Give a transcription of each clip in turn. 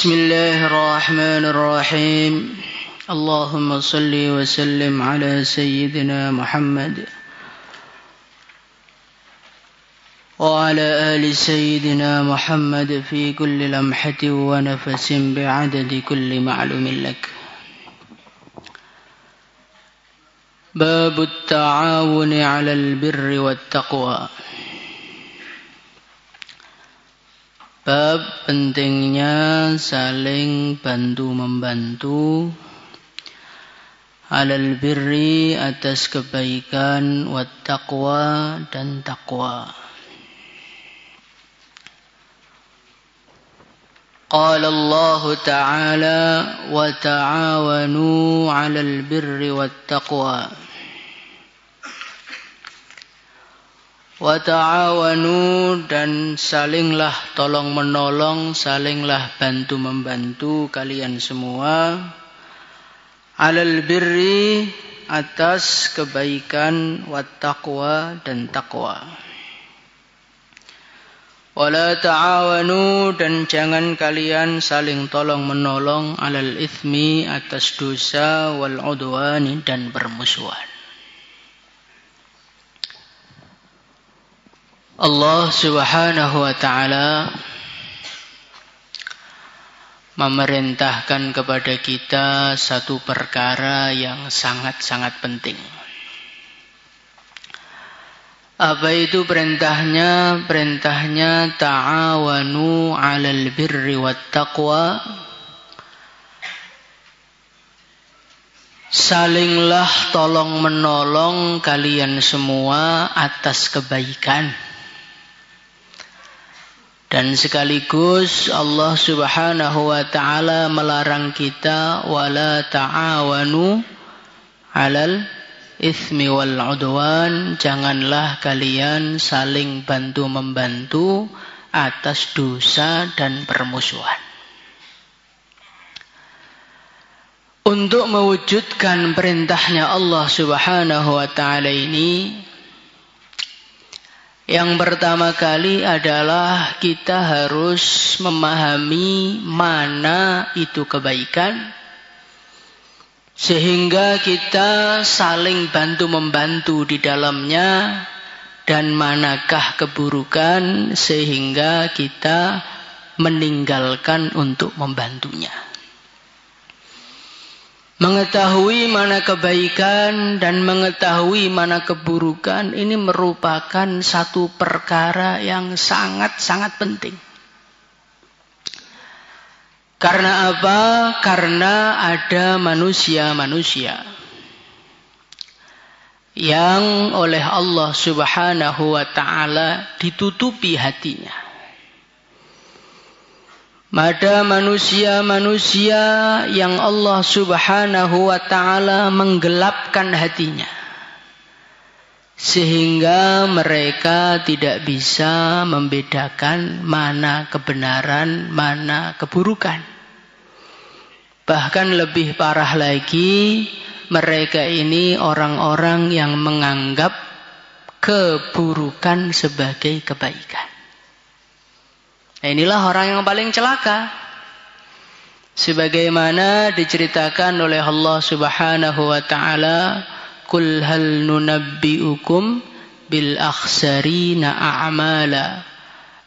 بسم الله الرحمن الرحيم اللهم صل وسلم على سيدنا محمد وعلى آل سيدنا محمد في كل لمحة ونفس بعدد كل معلوم لك. باب التعاون على البر والتقوى. Bab pentingnya saling bantu-membantu alal birri atas kebaikan wat taqwa dan taqwa. Qala Allah Ta'ala wa ta'awanu 'alal birri wat taqwa. Wa ta'awanu, dan salinglah tolong menolong, salinglah bantu membantu kalian semua, 'alal birri atas kebaikan, wat taqwa dan taqwa. Wala ta'awanu, dan jangan kalian saling tolong menolong, 'alal itsmi atas dosa, wal 'udwani dan permusuhan. Allah Subhanahu wa ta'ala memerintahkan kepada kita satu perkara yang sangat-sangat penting. Apa itu perintahnya? Perintahnya ta'awanu 'alal birri wat taqwa. Salinglah tolong menolong kalian semua atas kebaikan. Dan sekaligus Allah Subhanahu wa ta'ala melarang kita wala ta'awanu 'alal itsmi wal 'udwan, janganlah kalian saling bantu-membantu atas dosa dan permusuhan. Untuk mewujudkan perintahnya Allah Subhanahu wa ta'ala ini, yang pertama kali adalah kita harus memahami mana itu kebaikan, sehingga kita saling bantu-membantu di dalamnya, dan manakah keburukan sehingga kita meninggalkan untuk membantunya. Mengetahui mana kebaikan dan mengetahui mana keburukan ini merupakan satu perkara yang sangat-sangat penting. Karena apa? Karena ada manusia-manusia yang oleh Allah Subhanahu wa ta'ala ditutupi hatinya. Ada manusia-manusia yang Allah Subhanahu wa ta'ala menggelapkan hatinya, sehingga mereka tidak bisa membedakan mana kebenaran, mana keburukan. Bahkan lebih parah lagi, mereka ini orang-orang yang menganggap keburukan sebagai kebaikan. Inilah orang yang paling celaka. Sebagaimana diceritakan oleh Allah Subhanahu wa ta'ala, Qul hal nunabbi'ukum bil akhsarina a'mala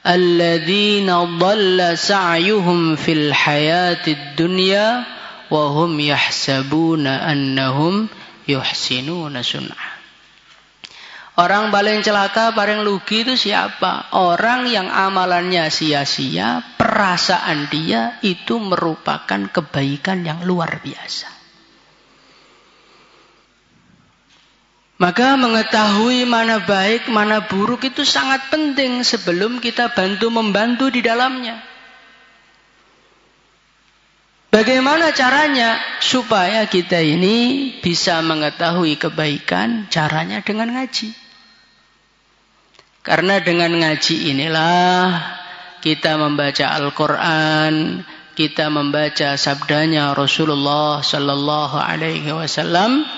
alladzina dhalla sa'yuhum fil hayatid dunya wa hum yahsabuna annahum yuhsinuna sun'a. Orang paling celaka, paling rugi itu siapa? Orang yang amalannya sia-sia, perasaan dia itu merupakan kebaikan yang luar biasa. Maka mengetahui mana baik, mana buruk itu sangat penting sebelum kita bantu-membantu di dalamnya. Bagaimana caranya supaya kita ini bisa mengetahui kebaikan? Caranya dengan ngaji. Karena dengan ngaji inilah kita membaca Al-Quran, kita membaca sabdanya Rasulullah Sallallahu Alaihi Wasallam,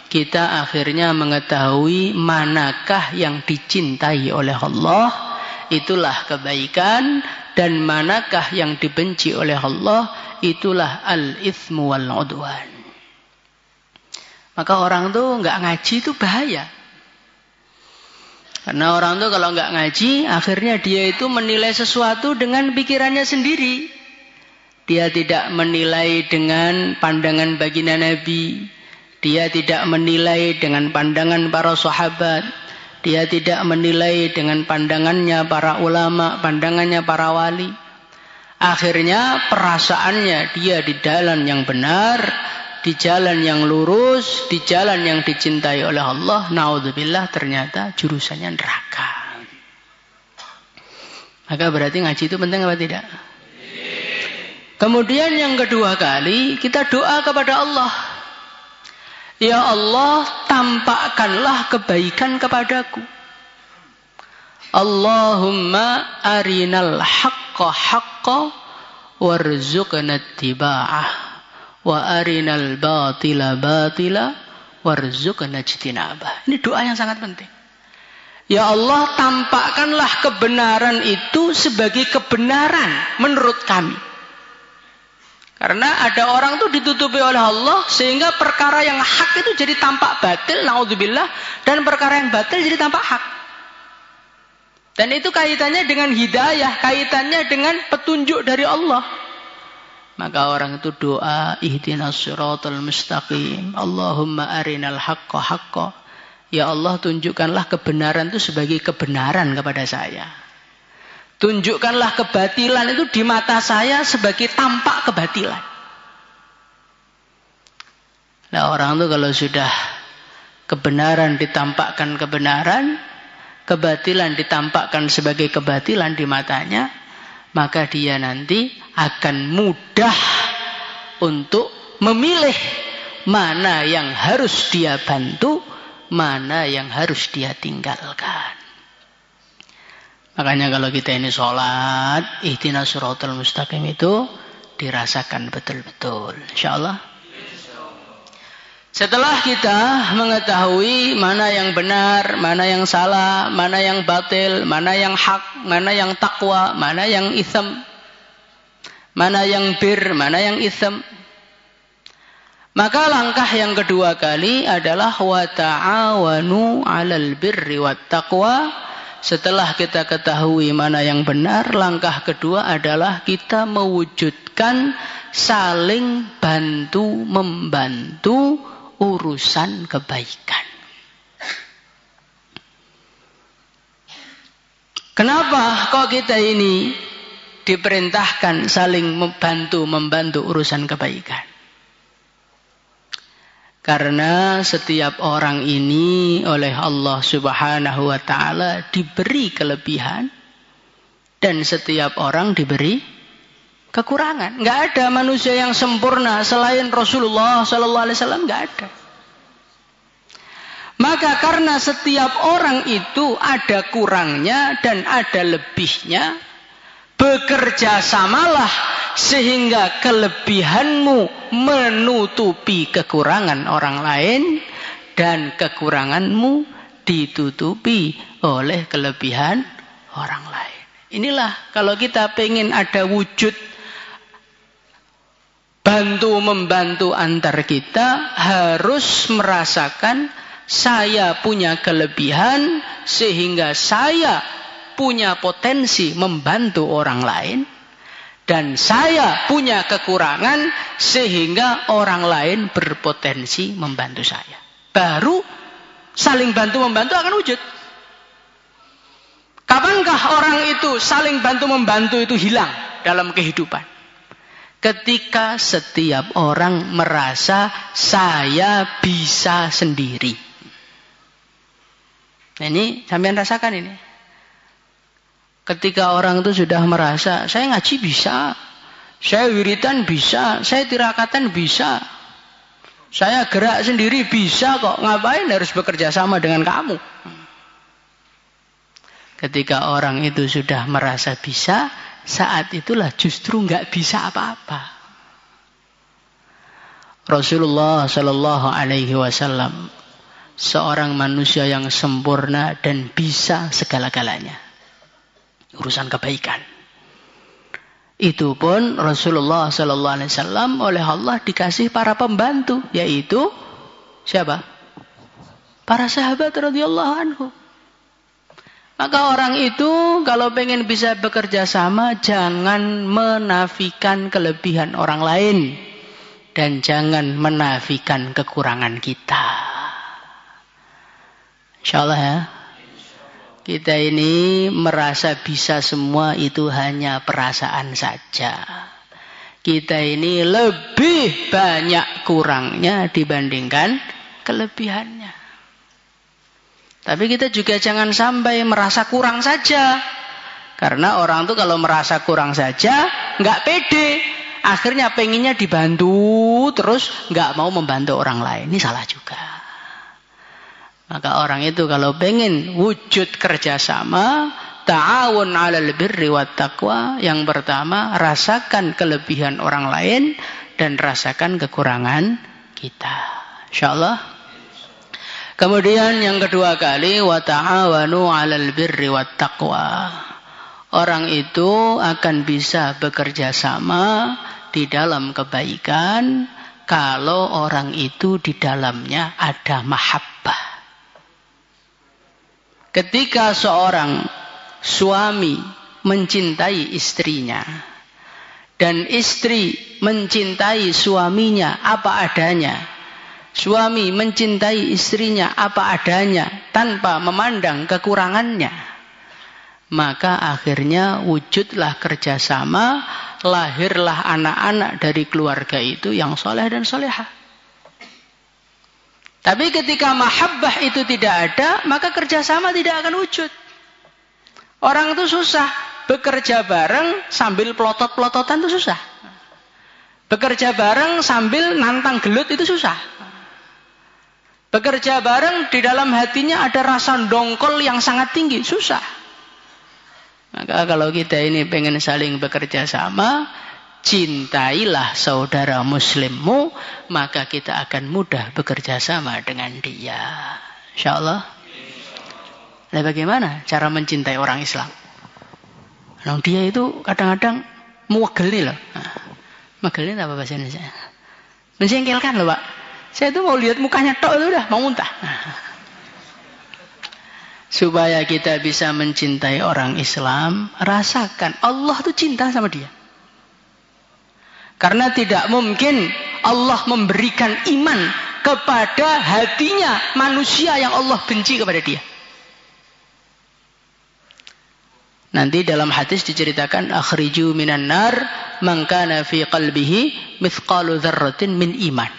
kita akhirnya mengetahui manakah yang dicintai oleh Allah, itulah kebaikan, dan manakah yang dibenci oleh Allah, itulah al-ithmu wal udwan. Maka orang tuh nggak ngaji itu bahaya. Karena orang tuh kalau nggak ngaji, akhirnya dia itu menilai sesuatu dengan pikirannya sendiri. Dia tidak menilai dengan pandangan baginda Nabi. Dia tidak menilai dengan pandangan para sahabat. Dia tidak menilai dengan pandangannya para ulama, pandangannya para wali. Akhirnya perasaannya dia di jalan yang benar, di jalan yang lurus, di jalan yang dicintai oleh Allah. Naudzubillah, ternyata jurusannya neraka. Maka berarti ngaji itu penting apa tidak? Kemudian yang kedua kali, kita doa kepada Allah. Ya Allah, tampakkanlah kebaikan kepadaku. Allahumma arinal haqqa haqqa warzuqna ittiba'ah wa arinal batila batila warzuqna ijtinabah. Ini doa yang sangat penting. Ya Allah, tampakkanlah kebenaran itu sebagai kebenaran menurut kami. Karena ada orang tuh ditutupi oleh Allah sehingga perkara yang hak itu jadi tampak batil, naudzubillah, dan perkara yang batil jadi tampak hak. Dan itu kaitannya dengan hidayah, kaitannya dengan petunjuk dari Allah. Maka orang itu doa, ihdinas siratal mustaqim, Allahumma arinal haqqa haqqa. Ya Allah, tunjukkanlah kebenaran itu sebagai kebenaran kepada saya. Tunjukkanlah kebatilan itu di mata saya sebagai tampak kebatilan. Nah, orang itu kalau sudah kebenaran ditampakkan kebenaran, kebatilan ditampakkan sebagai kebatilan di matanya, maka dia nanti akan mudah untuk memilih mana yang harus dia bantu, mana yang harus dia tinggalkan. Makanya kalau kita ini sholat, ihdinas siratal mustaqim itu dirasakan betul-betul. InsyaAllah. Setelah kita mengetahui mana yang benar, mana yang salah, mana yang batil, mana yang hak, mana yang takwa, mana yang itsm, mana yang bir, mana yang itsm. Maka langkah yang kedua kali adalah wa ta'awanu 'alal birri wat taqwa. Setelah kita ketahui mana yang benar, langkah kedua adalah kita mewujudkan saling bantu-membantu urusan kebaikan. Kenapa kok kita ini diperintahkan saling membantu-membantu urusan kebaikan? Karena setiap orang ini oleh Allah Subhanahu wa ta'ala diberi kelebihan dan setiap orang diberi kekurangan. Enggak ada manusia yang sempurna selain Rasulullah sallallahu alaihi wasallam, enggak ada. Maka karena setiap orang itu ada kurangnya dan ada lebihnya, bekerja samalah sehingga kelebihanmu menutupi kekurangan orang lain dan kekuranganmu ditutupi oleh kelebihan orang lain. Inilah kalau kita pengen ada wujud bantu-membantu antar kita, harus merasakan saya punya kelebihan sehingga saya punya potensi membantu orang lain. Dan saya punya kekurangan sehingga orang lain berpotensi membantu saya. Baru saling bantu-membantu akan wujud. Kapankah orang itu saling bantu-membantu itu hilang dalam kehidupan? Ketika setiap orang merasa saya bisa sendiri. Nah, ini sampean rasakan ini. Ketika orang itu sudah merasa, saya ngaji bisa, saya wiridan bisa, saya tirakatan bisa, saya gerak sendiri bisa kok, ngapain harus bekerja sama dengan kamu? Ketika orang itu sudah merasa bisa, saat itulah justru nggak bisa apa-apa. Rasulullah Shallallahu Alaihi Wasallam seorang manusia yang sempurna dan bisa segala-galanya. Urusan kebaikan. Itu pun Rasulullah sallallahu alaihi wasallam oleh Allah dikasih para pembantu, yaitu siapa? Para sahabat radhiyallahu anhu. Maka orang itu kalau pengen bisa bekerja sama, jangan menafikan kelebihan orang lain dan jangan menafikan kekurangan kita. Insyaallah ya. Kita ini merasa bisa semua itu hanya perasaan saja. Kita ini lebih banyak kurangnya dibandingkan kelebihannya. Tapi kita juga jangan sampai merasa kurang saja. Karena orang tuh kalau merasa kurang saja, nggak pede. Akhirnya pengennya dibantu, terus nggak mau membantu orang lain. Ini salah juga. Maka orang itu kalau pengen wujud kerjasama, ta'awun 'alal birri wat taqwa, yang pertama rasakan kelebihan orang lain dan rasakan kekurangan kita. Insyaallah. Kemudian yang kedua kali, wa ta'awanu 'alal birri wat taqwa. Orang itu akan bisa bekerja sama di dalam kebaikan kalau orang itu di dalamnya ada mahabbah. Ketika seorang suami mencintai istrinya dan istri mencintai suaminya apa adanya, suami mencintai istrinya apa adanya tanpa memandang kekurangannya, maka akhirnya wujudlah kerjasama, lahirlah anak-anak dari keluarga itu yang soleh dan solehah. Tapi ketika mahabbah itu tidak ada, maka kerjasama tidak akan wujud. Orang itu susah bekerja bareng sambil pelotot-pelototan itu susah. Bekerja bareng sambil nantang gelut itu susah. Bekerja bareng di dalam hatinya ada rasa dongkol yang sangat tinggi, susah. Maka kalau kita ini pengen saling bekerja sama, cintailah saudara muslimmu, maka kita akan mudah bekerja sama dengan dia. Insyaallah. Nah, bagaimana cara mencintai orang Islam? Nah, dia itu kadang-kadang muwegel nih loh. Muwegel ini apa bahasa Indonesia? Menjengkelkan loh, Pak. Saya itu mau lihat mukanya tok itu udah mau muntah. Supaya kita bisa mencintai orang Islam, rasakan Allah tuh cinta sama dia. Karena tidak mungkin Allah memberikan iman kepada hatinya manusia yang Allah benci kepada dia. Nanti dalam hadis diceritakan, akhriju minan nar man kana fi qalbihi mithqalu dzarratin min iman.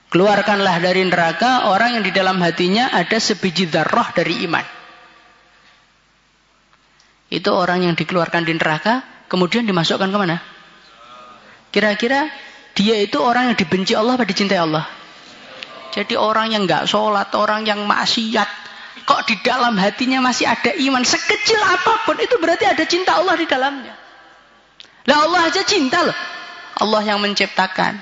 Keluarkanlah dari neraka orang yang di dalam hatinya ada sebiji dzarrah dari iman. Itu orang yang dikeluarkan di neraka kemudian dimasukkan ke mana? Kira-kira dia itu orang yang dibenci Allah atau dicintai Allah? Jadi orang yang enggak sholat, orang yang maksiat, kok di dalam hatinya masih ada iman sekecil apapun, itu berarti ada cinta Allah di dalamnya. Lah Allah aja cinta loh. Allah yang menciptakan.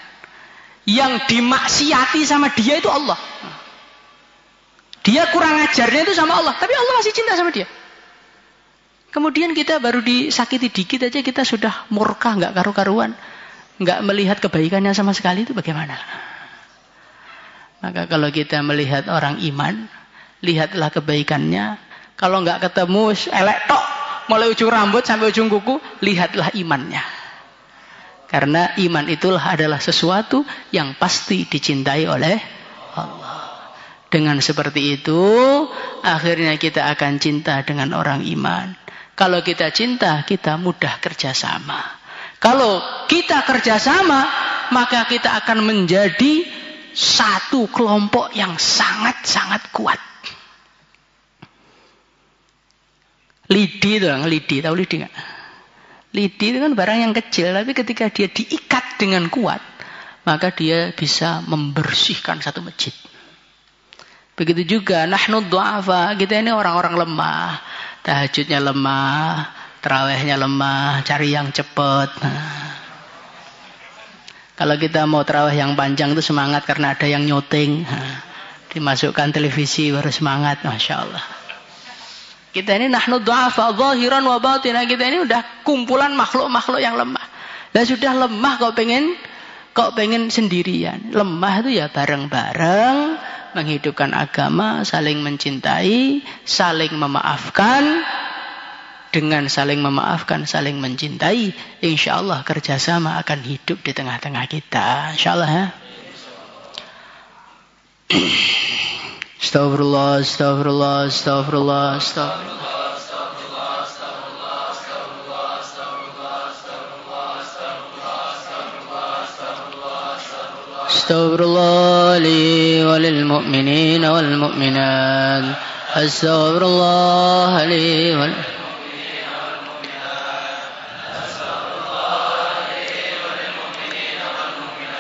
Yang dimaksiati sama dia itu Allah. Dia kurang ajarnya itu sama Allah, tapi Allah masih cinta sama dia. Kemudian kita baru disakiti dikit aja kita sudah murka, enggak karu-karuan. Enggak melihat kebaikannya sama sekali, itu bagaimana? Maka kalau kita melihat orang iman, lihatlah kebaikannya. Kalau enggak ketemu elek tok, mulai ujung rambut sampai ujung kuku, lihatlah imannya. Karena iman itulah adalah sesuatu yang pasti dicintai oleh Allah. Dengan seperti itu, akhirnya kita akan cinta dengan orang iman. Kalau kita cinta, kita mudah kerjasama. Kalau kita kerjasama, maka kita akan menjadi satu kelompok yang sangat-sangat kuat. Lidi itu, lidi, tahu lidi nggak? Lidi itu kan barang yang kecil, tapi ketika dia diikat dengan kuat, maka dia bisa membersihkan satu masjid. Begitu juga nahnu du'afa, kita ini orang-orang lemah, tahajudnya lemah, tarawihnya lemah, cari yang cepat. Kalau kita mau tarawih yang panjang itu semangat karena ada yang nyuting. Dimasukkan televisi baru semangat, Masya Allah. Kita ini nahnu du'afa zahiran wa batina. Kita ini udah kumpulan makhluk-makhluk yang lemah. Lah sudah lemah kok pengen sendirian. Lemah itu ya bareng-bareng menghidupkan agama, saling mencintai, saling memaafkan. Dengan saling memaafkan, saling mencintai, insyaallah kerjasama akan hidup di tengah-tengah kita. Insyaallah ya. Astagfirullah, astagfirullah, astagfirullah, astagfirullah. Astagfirullah li walil mu'minina wal mu'minat. Astagfirullah li wal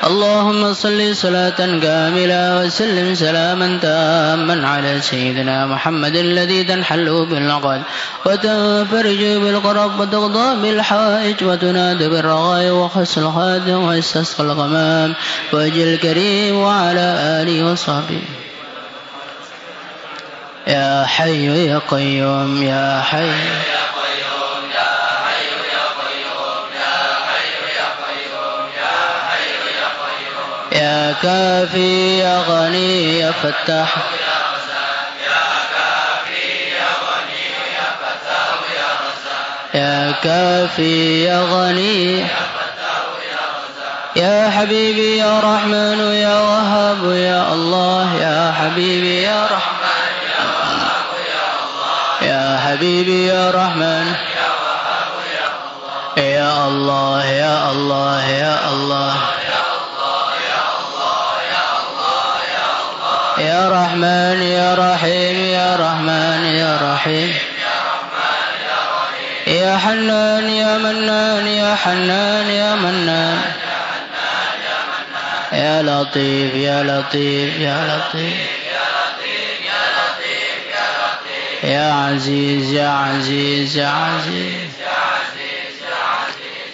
اللهم صل صلاة كاملة وسلم سلاما تاما على سيدنا محمد الذي تنحل بالعقد وتنفرج بالقرب وتقضى بالحائج وتنادى بالرغائب وخس الخاتم ويستسقى الغمام وجه الكريم وعلى آله وصحبه. يا حي يا قيوم يا حي يا كافي يا غني يا فتاح يا كافي يا غني يا حبيبي يا رحمن يا وهاب يا الله يا حبيبي يا رحمن يا حبيبي يا رحمن يا الله يا الله يا الله يا رحمن يا رحيم يا رحمن يا رحيم يا حنان يا منان يا حنان يا منان يا لطيف يا لطيف يا لطيف يا عزيز يا عزيز يا عزيز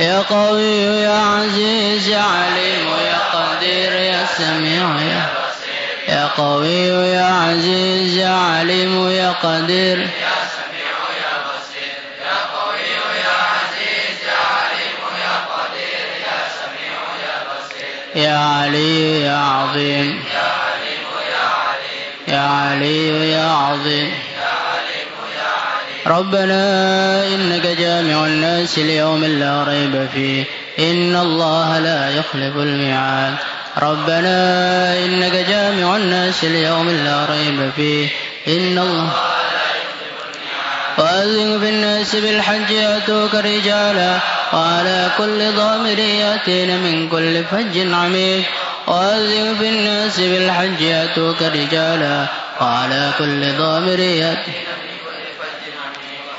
يا قوي يا عزيز يا عليم يا قدير يا سميع يا قوي يا عزيز يا عليم يا قدير يا سميع يا بصير يا قوي يا عزيز يا عليم يا قدير يا سميع يا بصير يا علي يا عظيم يا عليم يا عليم يا علي يا عظيم يا عليم يا عليم. ربنا إنك جامع الناس ليوم لا ريب فيه إن الله لا يخلف الميعاد. ربنا إنك جامع الناس ليوم لا ريب فيه إن الله وأذن في الناس بالحج يأتوك رجالا وعلى كل ضامر يأتين من كل فج عميق. وأذن في الناس بالحج يأتوك رجالا وعلى كل ضامر يأتين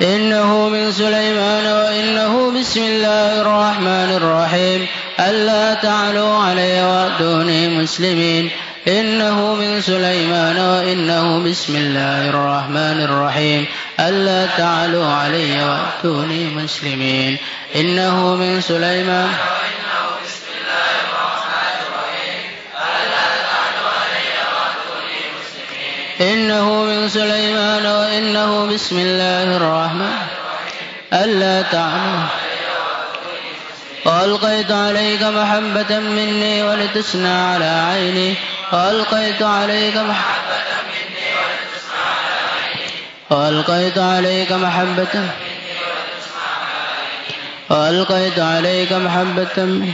إنه من سليمان وإنه بسم الله الرحمن الرحيم ألا تعلوا علي وأتوني مسلمين. إنه من سليمان وإنه بسم الله الرحمن الرحيم ألا تعلوا علي وأتوني مسلمين. إنه من سليمان وإنه بسم الله الرحمن الرحيم ألا تعلوا علي وأتوني مسلمين. إنه من سليمان وإنه بسم الله الرحمن ألا تعلوا. وألقيت عليك محبة مني ولتصنع على عيني. وألقيت عليك محبة مني ولتصنع على عيني. وألقيت عليك محبة مني ولتصنع على عيني. وألقيت عليك محبة مني.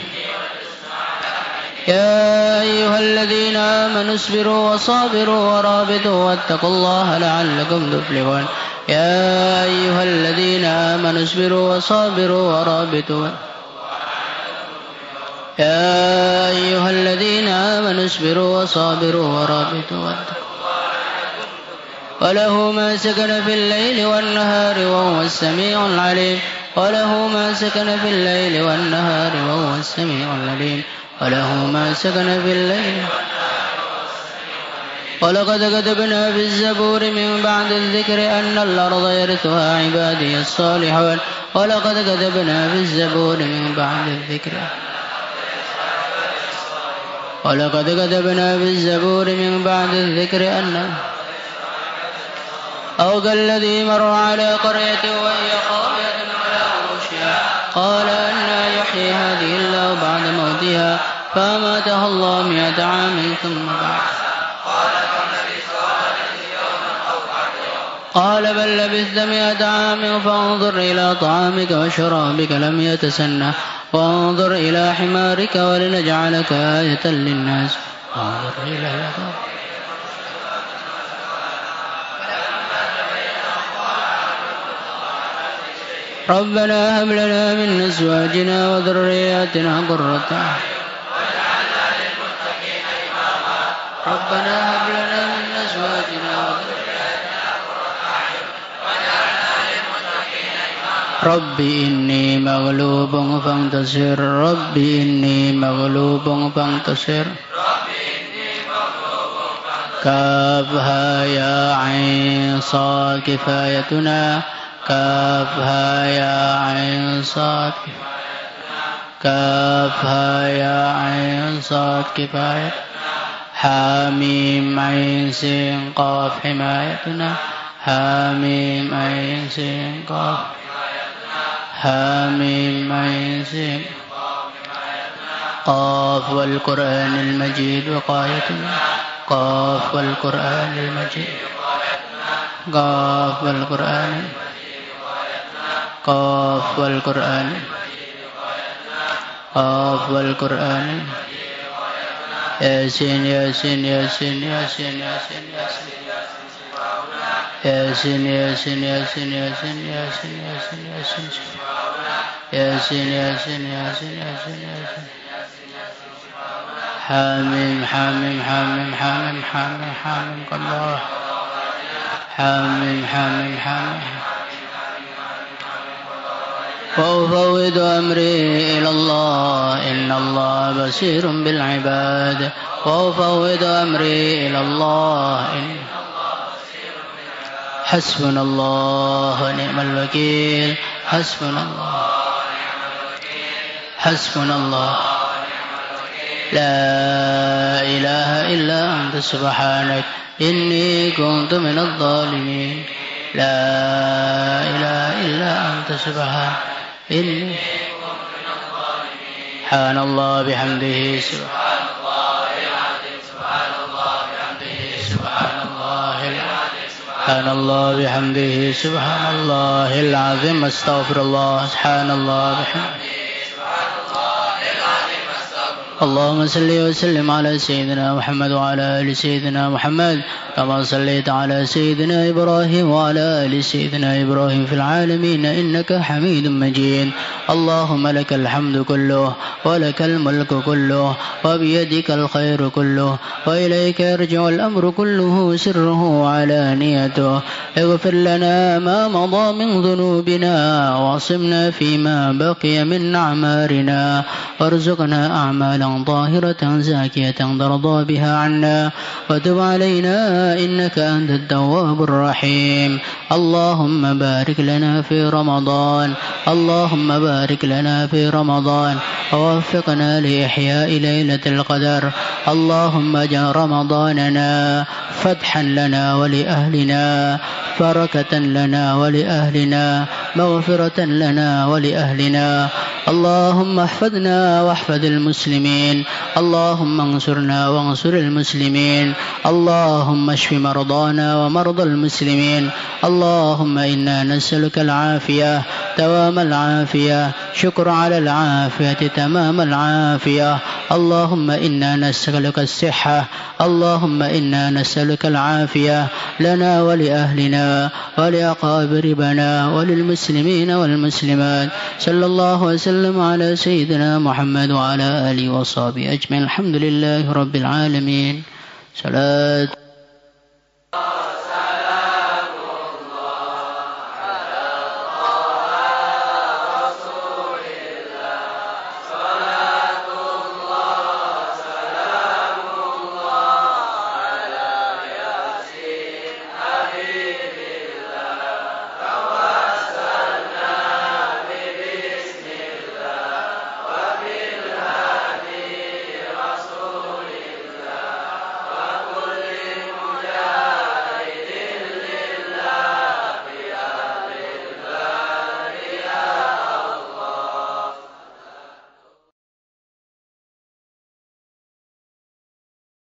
يا أيها الذين آمنوا اصبروا وصابروا ورابطوا واتقوا الله لعلكم تفلحون. يا أيها الذين آمنوا اصبروا وصابروا ورابطوا. يا أيها الذين آمنوا اصبروا وصابروا ورابطوا وله ما سكن في الليل والنهار وهو السميع العليم. وله ما سكن في الليل والنهار وهو السميع العليم. وله ما سكن في الليل. ولقد كتبنا في الزبور من بعد الذكر أن الأرض يرثها عبادي الصالحون. ولقد كتبنا في الزبور من بعد الذكر. ولقد كتبنا في الزبور من بعد الذكر أن أو كالذي مر على قرية وهي خاوية على عروشها قال أنى يحيي هذه الله بعد موتها فأماته الله 100 عام ثم بعث. قال بل لبثت 100 عام فانظر إلى طعامك وشرابك لم يتسنه وانظر إلى حمارك ولنجعلك آية للناس وانظر إلى ربنا هب لنا من أزواجنا وذرياتنا قرة أعين ربنا هب لنا من أزواجنا وذرياتنا قرة أعين واجعلنا للمتقين إماما رب إني مغلوب فانتصر رب إني مغلوب فانتصر كافها يا عين صاد كفايتنا كافها يا عين صاد كافها يا عين صاد كفاية حاميم عين سين قاف حمايتنا حاميم عين سين قاف حاميم عين سين قاف والقرآن المجيد وقايتنا قاف والقرآن المجيد قاف والقرآن قاف والقرآن قاف والقرآن ياسين ياسين ياسين ياسين ياسين ياسين ياسين ياسين ياسين ياسين ياسين ياسين ياسين ياسين حاميم حاميم حاميم حاميم حاميم حاميم الله حاميم حاميم حاميم وأفوض أمري إلى الله إن الله بصير بالعباد وأفوض أمري إلى الله إن حسبنا الله ونعم الوكيل حسبنا الله حسبنا الله لا إله إلا أنت سبحانك إني كنت من الظالمين لا إله إلا أنت سبحانك إني سبحان الله بحمده سبحان الله العظيم سبحان الله بحمده سبحان الله سبحان الله بحمده سبحان الله العظيم استغفر الله سبحان الله بحمده اللهم صل وسلم على سيدنا محمد وعلى آل سيدنا محمد كما صليت على سيدنا إبراهيم وعلى آل سيدنا إبراهيم في العالمين إنك حميد مجيد اللهم لك الحمد كله ولك الملك كله وبيدك الخير كله وإليك يرجع الأمر كله سره وعلانيته اغفر لنا ما مضى من ذنوبنا واعصمنا فيما بقي من أعمارنا وارزقنا أعمالا طاهرة زاكية ترضى بها عنا وتب علينا إنك أنت التواب الرحيم اللهم بارك لنا في رمضان اللهم بارك لنا في رمضان ووفقنا لإحياء ليلة القدر اللهم اجعل رمضاننا فتحا لنا ولأهلنا بركة لنا ولأهلنا مغفرة لنا ولأهلنا اللهم احفظنا واحفظ المسلمين اللهم انصرنا وانصر المسلمين اللهم اشف مرضانا ومرضى المسلمين اللهم إنا نسألك العافية دوام العافية شكر على العافية تمام العافية اللهم إنا نسألك الصحة اللهم إنا نسألك العافية لنا ولأهلنا ولأقاربنا وللمسلمين والمسلمات صلى الله وسلم على سيدنا محمد وعلى آله وصحبه أجمعين الحمد لله رب العالمين صلاة